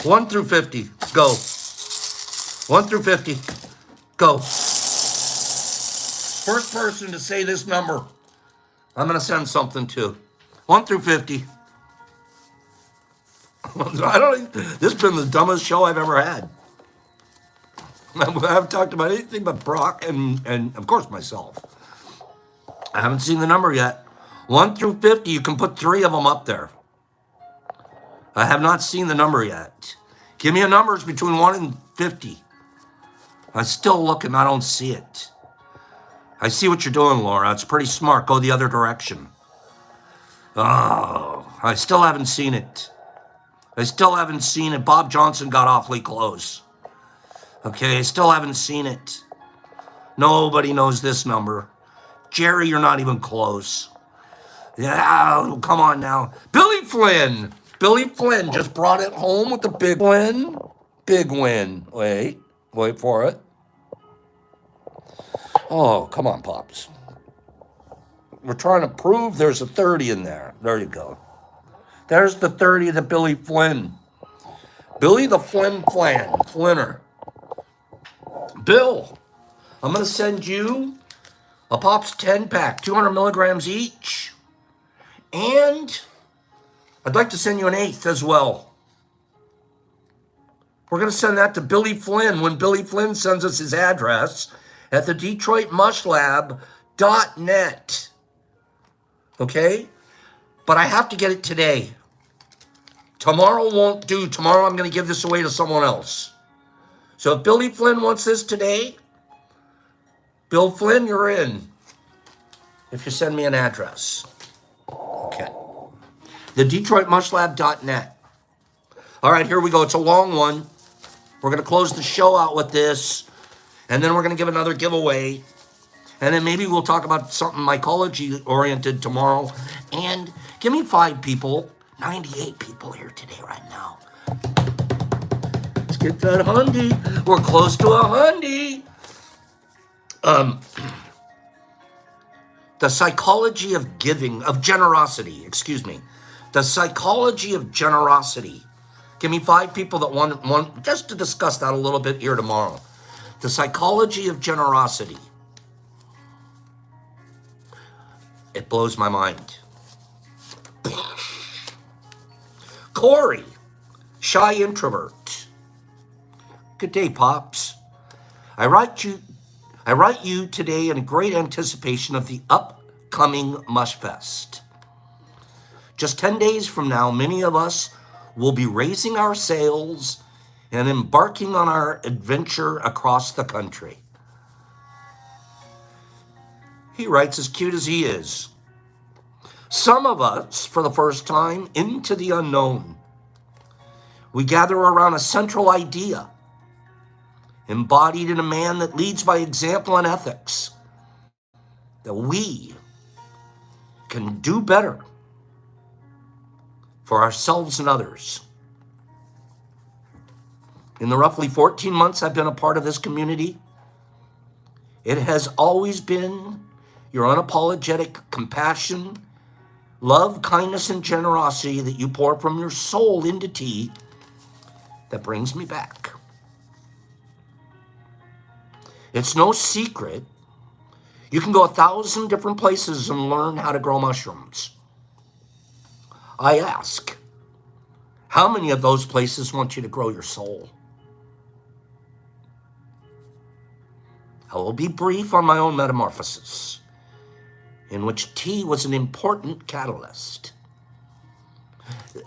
1 through 50. Go. 1 through 50. Go. First person to say this number, I'm going to send something to. 1 through 50. This has been the dumbest show I've ever had. I haven't talked about anything but Brock and of course myself. I haven't seen the number yet. 1 through 50, you can put 3 of them up there. I have not seen the number yet. Give me a numbers between 1 and 50. I'm still looking, I don't see it. I see what you're doing, Laura. It's pretty smart. Go the other direction. Oh, I still haven't seen it. I still haven't seen it. Bob Johnson got awfully close. Okay, I still haven't seen it. Nobody knows this number. Jerry, you're not even close. Yeah, come on now. Billy Flynn. Billy Flynn just brought it home with the big win. Big win. Wait for it. Oh, come on, Pops. We're trying to prove there's a 30 in there. There you go. There's the 30 to Billy Flynn. Billy the Flinner. Bill, I'm going to send you a Pops 10-pack, 200 milligrams each. And I'd like to send you an 8th as well. We're going to send that to Billy Flynn when Billy Flynn sends us his address at the DetroitMushLab.net. Okay? But I have to get it today. Tomorrow won't do. Tomorrow I'm going to give this away to someone else. So if Billy Flynn wants this today, Bill Flynn, you're in. If you send me an address. Okay. The DetroitMushLab.net. All right, here we go. It's a long one. We're going to close the show out with this. And then we're going to give another giveaway. And then maybe we'll talk about something mycology-oriented tomorrow. And give me 5 people. 98 people here today right now. Let's get that hundy. We're close to a hundy. The psychology of giving, of generosity, excuse me. The psychology of generosity. Give me 5 people that want just to discuss that a little bit here tomorrow. The psychology of generosity. It blows my mind. Corey, shy introvert. Good day, Pops. I write you today in great anticipation of the upcoming Mush Fest. Just 10 days from now, many of us will be raising our sails and embarking on our adventure across the country. He writes as cute as he is. Some of us, for the first time, into the unknown. We gather around a central idea, embodied in a man that leads by example and ethics, that we can do better for ourselves and others. In the roughly 14 months I've been a part of this community, it has always been your unapologetic compassion, love, kindness, and generosity that you pour from your soul into tea that brings me back. It's no secret. You can go 1,000 different places and learn how to grow mushrooms. I ask, how many of those places want you to grow your soul? I will be brief on my own metamorphosis, in which tea was an important catalyst.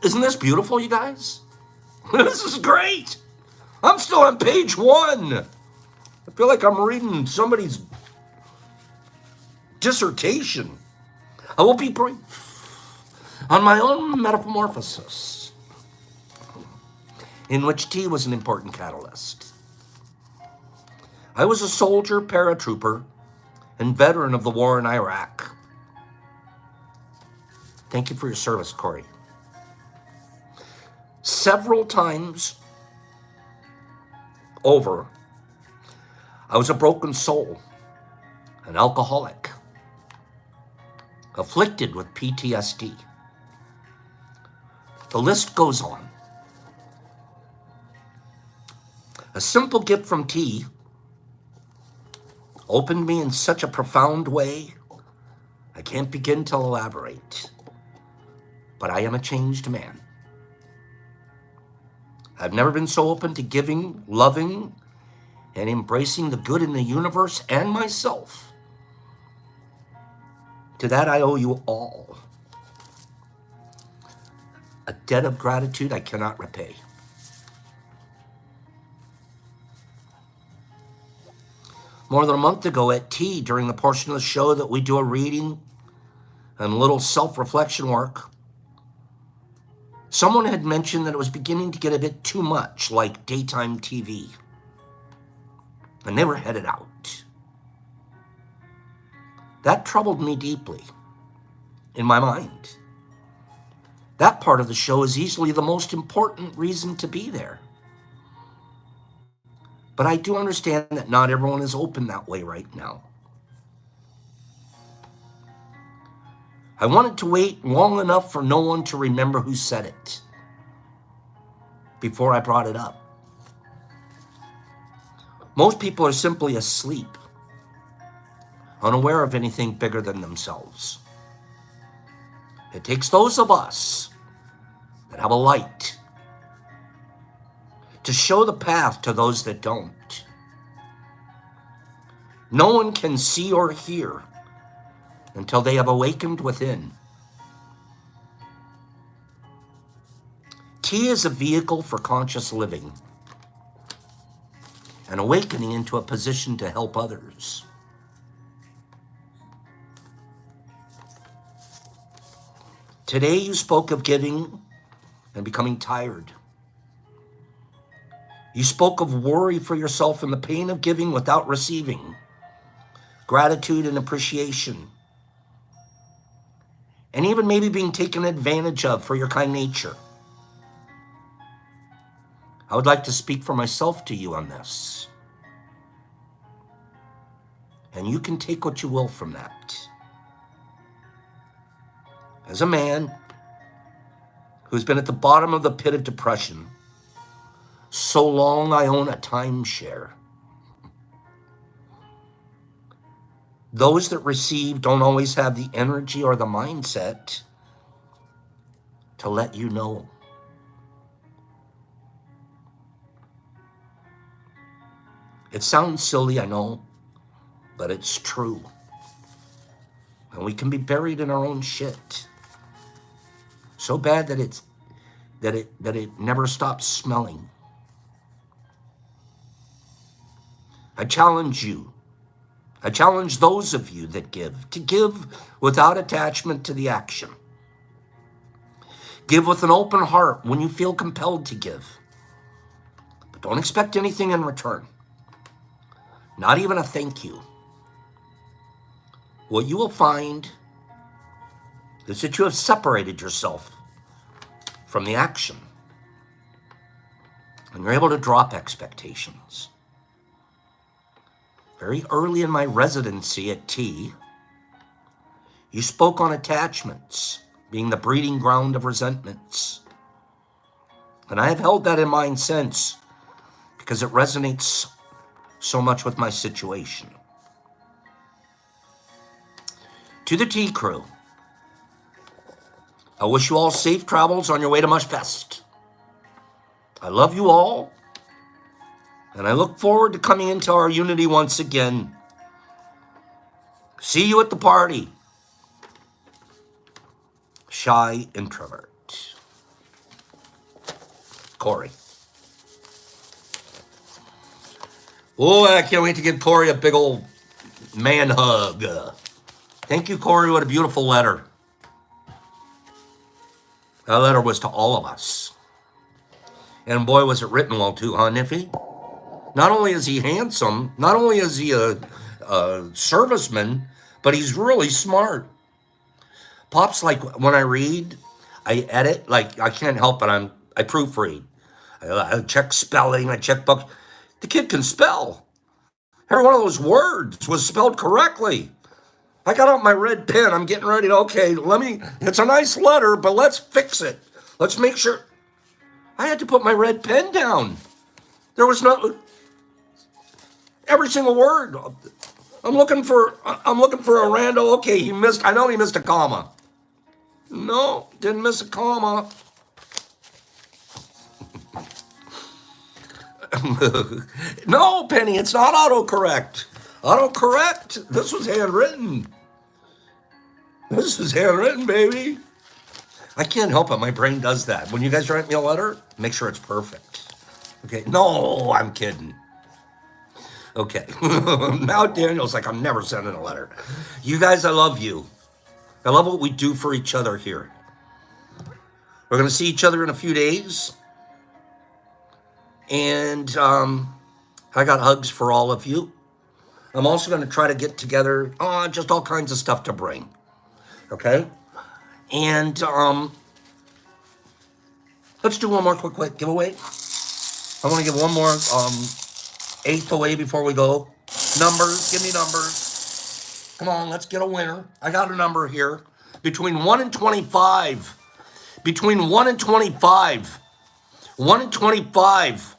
Isn't this beautiful, you guys? This is great. I'm still on page 1. I feel like I'm reading somebody's dissertation. I will be brief on my own metamorphosis, in which tea was an important catalyst. I was a soldier, paratrooper, and veteran of the war in Iraq. Thank you for your service, Corey. Several times over, I was a broken soul, an alcoholic, afflicted with PTSD. The list goes on. A simple gift from T opened me in such a profound way, I can't begin to elaborate. But I am a changed man. I've never been so open to giving, loving, and embracing the good in the universe and myself. To that I owe you all a debt of gratitude I cannot repay. More than a month ago at Tea, during the portion of the show that we do a reading and a little self-reflection work, someone had mentioned that it was beginning to get a bit too much like daytime TV, and they were headed out. That troubled me deeply in my mind. That part of the show is easily the most important reason to be there. But I do understand that not everyone is open that way right now. I wanted to wait long enough for no one to remember who said it before I brought it up. Most people are simply asleep, unaware of anything bigger than themselves. It takes those of us that have a light to show the path to those that don't. No one can see or hear until they have awakened within. Tea is a vehicle for conscious living and awakening into a position to help others. Today you spoke of giving and becoming tired. You spoke of worry for yourself and the pain of giving without receiving, gratitude and appreciation, and even maybe being taken advantage of for your kind nature. I would like to speak for myself to you on this. And you can take what you will from that. As a man who's been at the bottom of the pit of depression, so long I own a timeshare. Those that receive don't always have the energy or the mindset to let you know. It sounds silly, I know, but it's true. And we can be buried in our own shit. So bad that it never stops smelling. I challenge you. I challenge those of you that give to give without attachment to the action. Give with an open heart when you feel compelled to give. But don't expect anything in return. Not even a thank you. What you will find is that you have separated yourself from the action. And you're able to drop expectations. Very early in my residency at T, you spoke on attachments being the breeding ground of resentments. And I have held that in mind since because it resonates so much with my situation. To the T crew, I wish you all safe travels on your way to Mush Fest. I love you all, and I look forward to coming into our unity once again. See you at the party. Shy introvert. Corey. Oh, I can't wait to give Corey a big old man hug. Thank you, Corey. What a beautiful letter. That letter was to all of us. And boy, was it written well too, huh, Niffy? Not only is he handsome, not only is he a serviceman, but he's really smart. Pop's like, when I read, I edit, like I can't help it. I proofread. I check spelling, I check books. The kid can spell. Every one of those words was spelled correctly. I got out my red pen. I'm getting ready to, okay, it's a nice letter, but let's fix it. Let's make sure. I had to put my red pen down. There was no, every single word. I'm looking for a rando. Okay, I know he missed a comma. No, didn't miss a comma. No, Penny, it's not autocorrect. Autocorrect, this was handwritten. This is handwritten, baby. I can't help it. My brain does that. When you guys write me a letter, make sure it's perfect. Okay. No, I'm kidding. Okay. Now Daniel's like, I'm never sending a letter. You guys, I love you. I love what we do for each other here. We're going to see each other in a few days. And I got hugs for all of you. I'm also going to try to get together just all kinds of stuff to bring. Okay? And let's do one more quick giveaway. I want to give one more eighth away before we go. Numbers, give me numbers. Come on, let's get a winner. I got a number here. Between 1 and 25. Between 1 and 25. 1 and 25.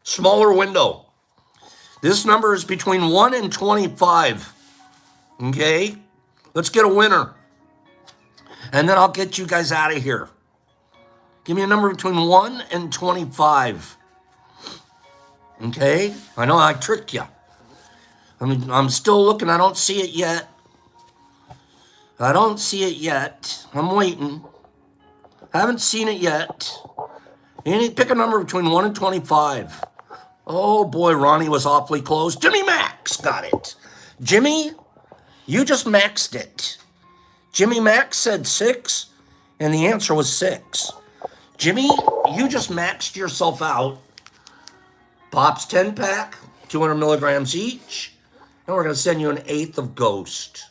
Smaller window. This number is between 1 and 25. Okay? Let's get a winner. And then I'll get you guys out of here. Give me a number between 1 and 25. Okay? I know I tricked you. I'm still looking. I don't see it yet. I don't see it yet. I'm waiting. I haven't seen it yet. Pick a number between 1 and 25. Oh, boy, Ronnie was awfully close. Jimmy Max got it. Jimmy, you just maxed it. Jimmy Max said 6, and the answer was 6. Jimmy, you just maxed yourself out. Pops 10-pack, 200 milligrams each, and we're going to send you an eighth of Ghost.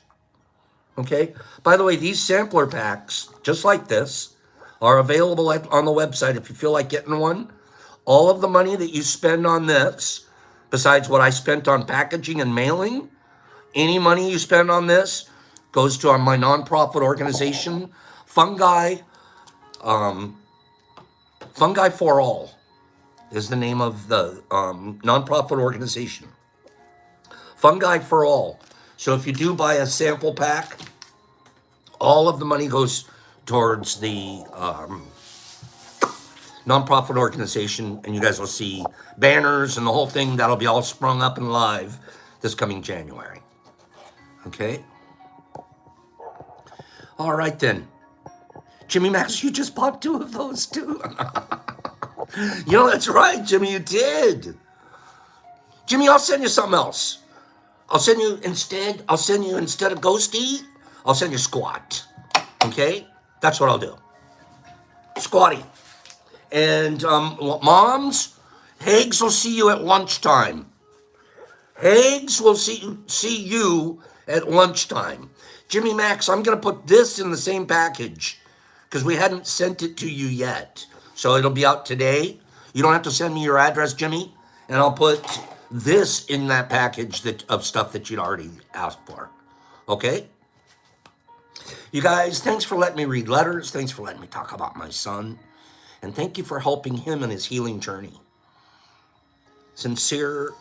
Okay? By the way, these sampler packs, just like this, are available on the website if you feel like getting one. All of the money that you spend on this, besides what I spent on packaging and mailing, any money you spend on this goes to my nonprofit organization, Fungi for All is the name of the nonprofit organization. Fungi for All. So if you do buy a sample pack, all of the money goes towards the nonprofit organization, and you guys will see banners and the whole thing. That'll be all sprung up and live this coming January. Okay? All right, then. Jimmy Max, you just bought 2 of those, too. You know, that's right, Jimmy, you did. Jimmy, I'll send you something else. I'll send you instead of Ghosty, I'll send you Squat. Okay? That's what I'll do. Squatty. And moms, Hags will see you at lunchtime. Hags will see you at lunchtime. Jimmy Max, I'm going to put this in the same package because we hadn't sent it to you yet. So it'll be out today. You don't have to send me your address, Jimmy, and I'll put this in that package of stuff that you'd already asked for. Okay? You guys, thanks for letting me read letters. Thanks for letting me talk about my son. And thank you for helping him in his healing journey. Sincere,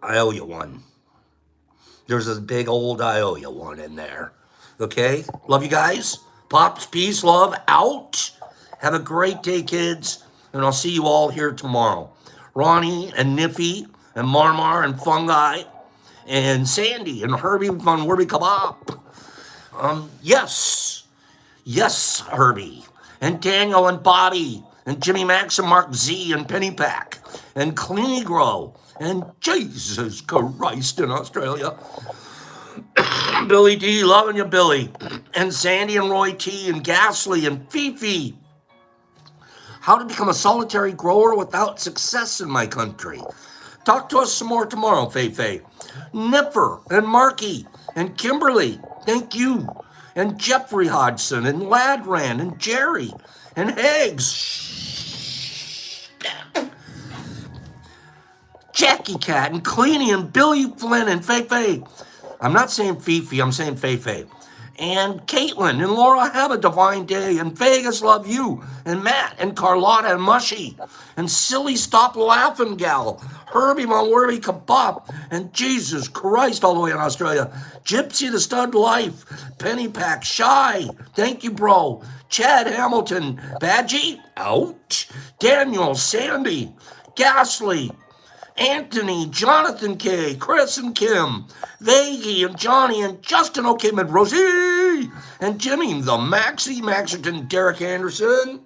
I owe you one. There's a big old I owe you one in there. Okay? Love you guys. Pops, peace, love, out. Have a great day, kids. And I'll see you all here tomorrow. Ronnie and Niffy and Marmar and Fungi and Sandy and Herbie from Herbie Kebab. Yes, Herbie. And Daniel and Bobby and Jimmy Max and Mark Z and Penny Pack and Cleany Grow and Jesus Christ in Australia. Billy D, loving you, Billy. And Sandy and Roy T and Ghastly and Fifi. How to become a solitary grower without success in my country. Talk to us some more tomorrow, Feifei. Nipper and Marky and Kimberly, thank you. And Jeffrey Hodgson and Ladran and Jerry and Higgs. Jackie Cat and Cleany and Billy Flynn and Feifei. I'm not saying Fifi, I'm saying Feifei. And Caitlin and Laura, have a divine day. And Vegas, love you. And Matt and Carlotta and Mushy. And Silly, stop laughing, gal. Herbie, my worthy kebab. And Jesus Christ, all the way in Australia. Gypsy, the stud life. Penny Pack, Shy. Thank you, bro. Chad Hamilton. Badgie, ouch. Daniel, Sandy. Ghastly. Anthony, Jonathan K, Chris and Kim, Vaggie and Johnny and Justin O'Kim and Rosie and Jimmy, the Maxie Maxerton, Derek Anderson.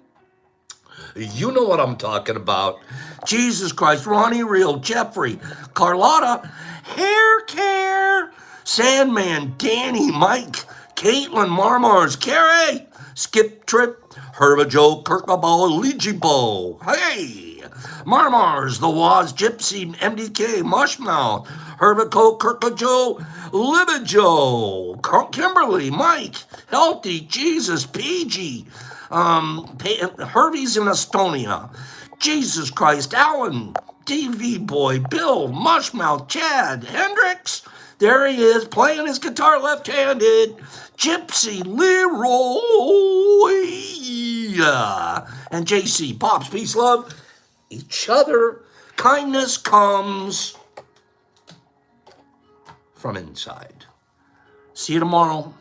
You know what I'm talking about. Jesus Christ, Ronnie Real, Jeffrey, Carlotta, Hair Care, Sandman, Danny, Mike, Caitlin, Marmars, Carrie, Skip Trip, Herbajo, Kirkabo, Ligibo. Hey! Marmars, The Waz, Gypsy, MDK, Mushmouth, Herbico, Kirkajo, Libijo, Kimberly, Mike, Healthy, Jesus, PG, Hervey's in Estonia, Jesus Christ, Alan, DV Boy, Bill, Mushmouth, Chad, Hendricks, there he is, playing his guitar left-handed, Gypsy, Leroy, and JC, Pops, peace, love, each other. Kindness comes from inside. See you tomorrow.